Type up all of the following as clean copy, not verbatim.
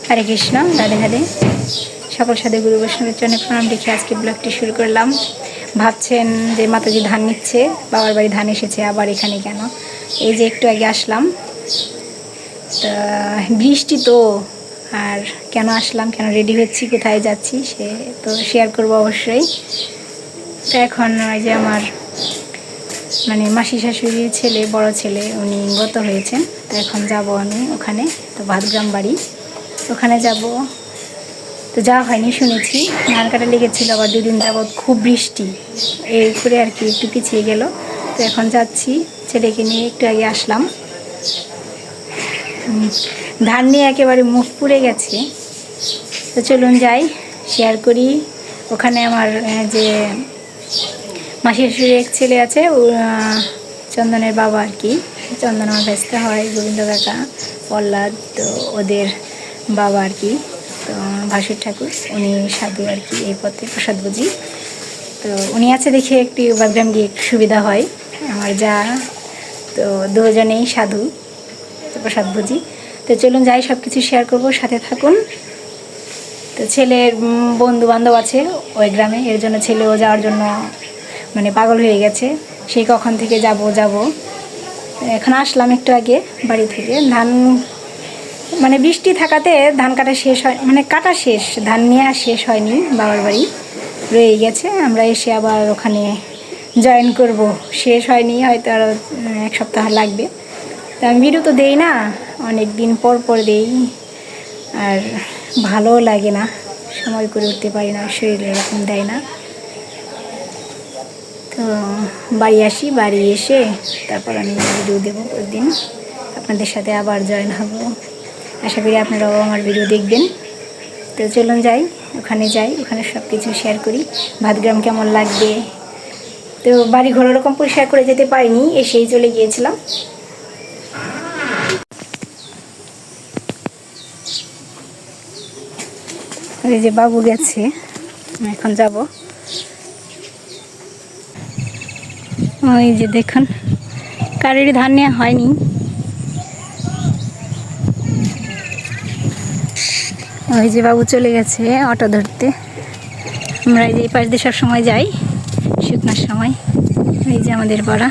হরে কৃষ্ণ, রাধে রাধে। সকল সাধু গুরু বৈষ্ণবের চরণে প্রণাম রেখে আজকে ব্লগটি শুরু করলাম। ভাবছেন যে মাতাজি ধান নিচ্ছে, বাবার বাড়ি ধান এসেছে, আবার এখানে কেন? এই যে একটু আগে আসলাম, তা বৃষ্টি তো, আর কেন আসলাম, কেন রেডি হচ্ছি, কোথায় যাচ্ছি সে তো শেয়ার করবো অবশ্যই। তো এখন ওই যে আমার মাসি শাশুড়ির ছেলে, বড় ছেলে, উনি গত হয়েছেন। তো এখন যাব আমি ওখানে, তো ভাতগ্রাম বাড়ি, ওখানে যাব। তো যাওয়া হয়নি, শুনেছি ধান কাটা লেগেছিলো, আবার 2 দিন যাবৎ খুব বৃষ্টি, এই করে আর কি একটু পিছিয়ে গেল। তো এখন যাচ্ছি, ছেলেকে নিয়ে একটু আগে আসলাম। ধান নিয়ে একেবারে মুখ পুড়ে গেছে। তো চলুন যাই, শেয়ার করি। ওখানে আমার যে মাসি শাশুড়ির এক ছেলে আছে, চন্দনের বাবা আর কি, চন্দন আমার ব্যস্ত হয়, গোবিন্দ কাকা, পল্লাদ, তো ওদের বাবা আর কি। তো ভাসুর ঠাকুর, উনি সাধু আর কি, এই পথে প্রসাদ বুঝি। তো উনি আছে দেখে একটু বাগরাম গিয়ে একটু সুবিধা হয় আমার যা। তো দুজনেই সাধু, তো প্রসাদ বুঝি। তো চলুন যাই, সব কিছু শেয়ার করবো, সাথে থাকুন। তো ছেলের বন্ধু বান্ধব আছে ওই গ্রামে, এর জন্য ছেলেও যাওয়ার জন্য পাগল হয়ে গেছে, সেই কখন থেকে যাব। এখন আসলাম একটু আগে বাড়ি থেকে। ধান বৃষ্টি থাকাতে ধান কাটা শেষ হয়, কাটা শেষ, ধান নেওয়া শেষ হয়নি, বাবার বাড়ি রয়ে গেছে। আমরা এসে আবার ওখানে জয়েন করব, শেষ হয়নি, হয়তো আরও 1 সপ্তাহ লাগবে। তা আমি ভিডিও তো দেই না, অনেক দিন পর পর দেই, আর ভালোও লাগে না, সময় করে উঠতে পারি না, শরীর এরকম দেয় না। তো বাড়ি আসি, বাড়ি এসে তারপর আমি ভিডিও দেবো প্রতিদিন, আপনাদের সাথে আবার জয়েন হব। আশা করি আপনারাও আমার ভিডিও দেখবেন। তো চলুন যাই, ওখানে যাই, ওখানে সব কিছু শেয়ার করি। ভাতগ্রাম কেমন লাগবে, তো বাড়ি ঘর ওরকম পরিষ্কার করে যেতে পারিনি, এসেই চলে গিয়েছিলাম। এই যে বাবু গেছে, এখন যাব। ওই যে দেখুন, কারেরই ধান নেওয়া হয়নি। ওই যে বাবু চলে গেছে অটো ধরতে। আমরা এই যে এই পাশ দিয়ে সব সময় যাই শুকনার সময়। এই যে আমাদের পাড়া,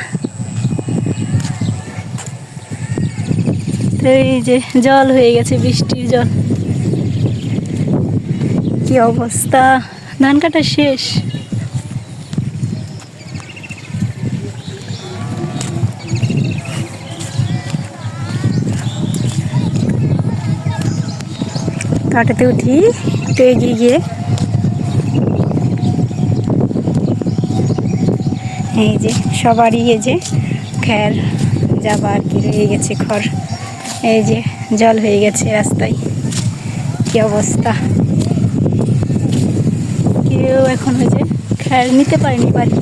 তো এই যে জল হয়ে গেছে, বৃষ্টির জল, কি অবস্থা। ধান কাটা শেষ, কাটাতে উঠি একটু এগিয়ে গিয়ে। এই যে সবারই এই যে খ্যার যাবা আর কি রয়ে গেছে খড়, এই যে জল হয়ে গেছে রাস্তায়, কি অবস্থা। কেউ এখন ওই যে খ্যার নিতে পারেনি বাড়ি,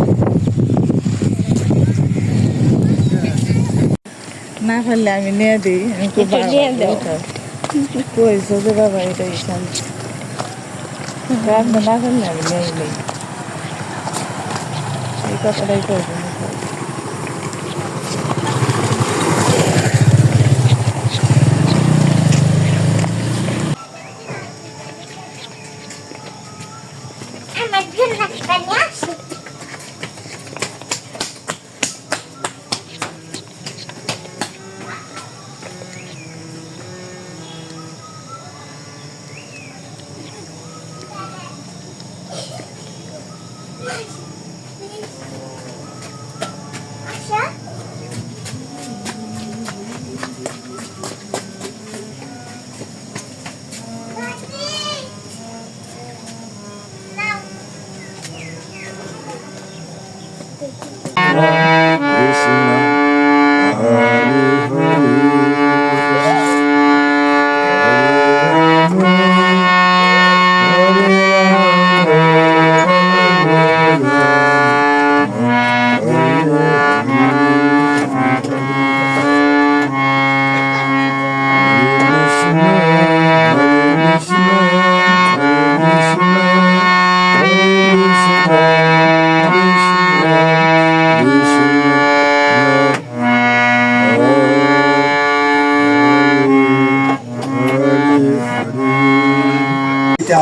না পারলে আমি নিয়ে দিই। কইছো যে বাবা এটা ইসলাম, না পারলে আমি নিয়ে নিই, এই কথাটাই করবো।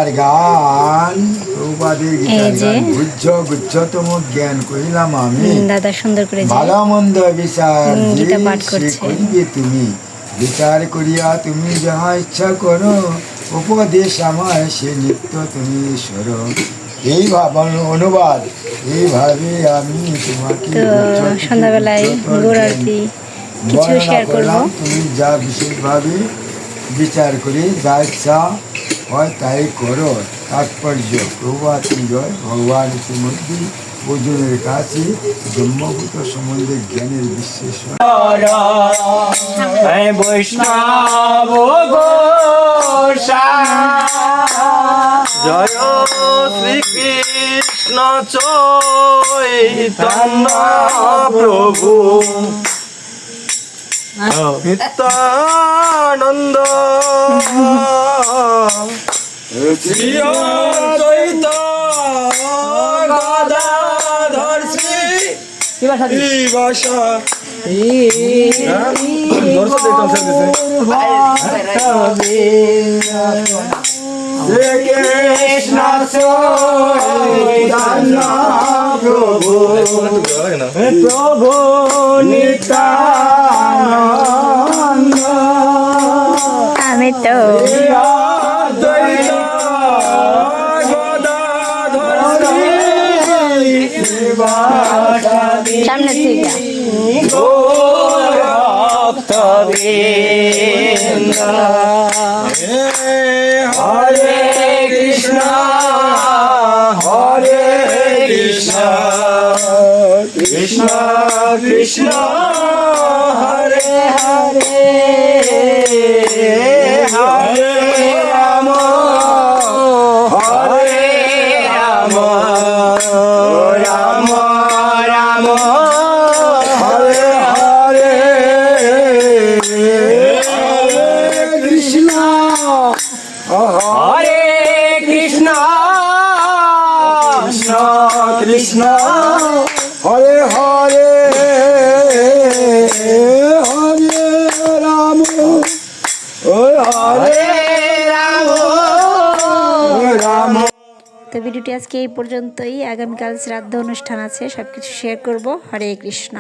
গীতার গান প্রভুপাদের এই গীতার যে। গান গুহ্যতম জ্ঞান কহিলাম আমি দাদা সুন্দর করে যে ভালো মন্দ বিচার যে গীতা পাঠ সে করছে। করিবে তুমি, বিচার করিয়া তুমি যাহা ইচ্ছা করো, উপদেশ আমার সে নিত্য তুমি ঈশ্বর। এই অনুবাদ এইভাবে আমি তোমাকে তো সন্ধ্যাবেলায় গৌর আরতি কিছু বর্ণনা শেয়ার করব। করলাম। তুমি যা বিশেষভাবে বিচার করে যা ইচ্ছা হয় তাই করো। তাৎপর্য প্রভাত জয় ভগবান ইতিমধ্যে অর্জুনের কাছে ব্রহ্মভূত সম্বন্ধে জ্ঞানের বিশ্লেষণ বৈষ্ণব জয় শ্রীকৃষ্ণ চৈতন্য প্রভু নিত্যানন্দ শ্রী অদ্বৈত গদাধর কৃষ্ণ চৈতন্য প্রভু প্রভু নিত্যানন্দ আমি তো অদ্বৈত গদাধর সামনে থেকে ভক্তবৃন্দ হরে কৃষ্ণ হরে কৃষ্ণ কৃষ্ণ কৃষ্ণ হরে হরে হরে রাম হরে রাম রাম রাম হরে হরে হরে কৃষ্ণ হরে কৃষ্ণ কৃষ্ণ কৃষ্ণ হরে হরে হরে রাম হরে রাম রাম। তো ভিডিওটি আজকে এই পর্যন্তই। আগামীকাল শ্রাদ্ধ অনুষ্ঠান আছে, সব কিছু শেয়ার করব। হরে কৃষ্ণ।